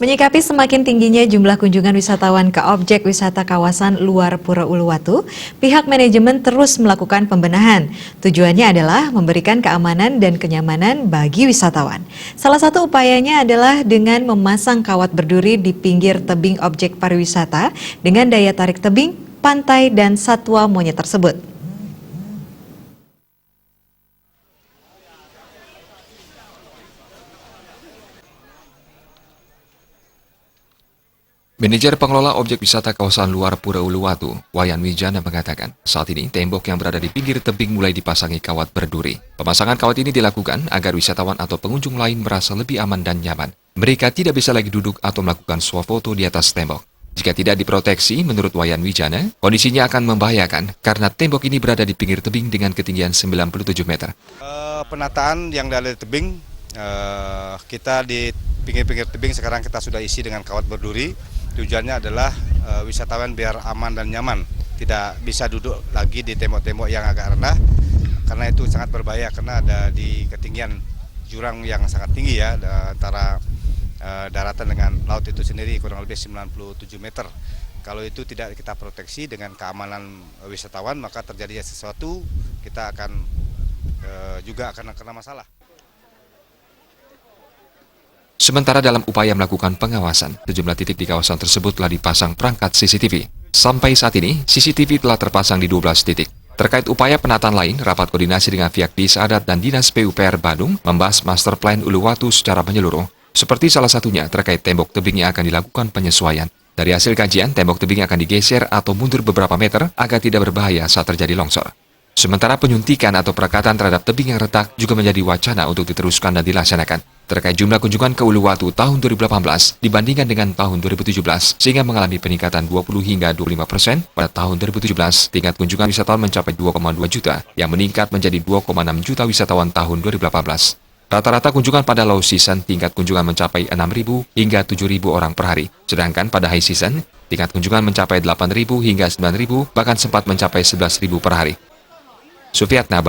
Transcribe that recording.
Menyikapi semakin tingginya jumlah kunjungan wisatawan ke objek wisata kawasan luar Pura Uluwatu, pihak manajemen terus melakukan pembenahan. Tujuannya adalah memberikan keamanan dan kenyamanan bagi wisatawan. Salah satu upayanya adalah dengan memasang kawat berduri di pinggir tebing objek pariwisata dengan daya tarik tebing, pantai, dan satwa monyet tersebut. Manajer pengelola objek wisata kawasan luar Pura Uluwatu, Wayan Wijana mengatakan, saat ini tembok yang berada di pinggir tebing mulai dipasangi kawat berduri. Pemasangan kawat ini dilakukan agar wisatawan atau pengunjung lain merasa lebih aman dan nyaman. Mereka tidak bisa lagi duduk atau melakukan swafoto di atas tembok. Jika tidak diproteksi, menurut Wayan Wijana, kondisinya akan membahayakan karena tembok ini berada di pinggir tebing dengan ketinggian 97 meter. Penataan yang dari tebing, kita di pinggir-pinggir tebing sekarang kita sudah isi dengan kawat berduri. Tujuannya adalah wisatawan biar aman dan nyaman, tidak bisa duduk lagi di tembok-tembok yang agak rendah, karena itu sangat berbahaya karena ada di ketinggian jurang yang sangat tinggi ya, antara daratan dengan laut itu sendiri kurang lebih 97 meter. Kalau itu tidak kita proteksi dengan keamanan wisatawan, maka terjadi sesuatu, kita akan juga akan kena masalah. Sementara dalam upaya melakukan pengawasan, sejumlah titik di kawasan tersebut telah dipasang perangkat CCTV. Sampai saat ini, CCTV telah terpasang di 12 titik. Terkait upaya penataan lain, rapat koordinasi dengan pihak Dis Adat dan Dinas PUPR Badung membahas master plan Uluwatu secara menyeluruh, seperti salah satunya terkait tembok tebing yang akan dilakukan penyesuaian. Dari hasil kajian, tembok tebing akan digeser atau mundur beberapa meter agar tidak berbahaya saat terjadi longsor. Sementara penyuntikan atau perekatan terhadap tebing yang retak juga menjadi wacana untuk diteruskan dan dilaksanakan. Terkait jumlah kunjungan ke Uluwatu tahun 2018 dibandingkan dengan tahun 2017, sehingga mengalami peningkatan 20 hingga 25%. Pada tahun 2017, tingkat kunjungan wisatawan mencapai 2,2 juta, yang meningkat menjadi 2,6 juta wisatawan tahun 2018. Rata-rata kunjungan pada low season, tingkat kunjungan mencapai 6.000 hingga 7.000 orang per hari. Sedangkan pada high season, tingkat kunjungan mencapai 8.000 hingga 9.000, bahkan sempat mencapai 11.000 per hari. Sufiatna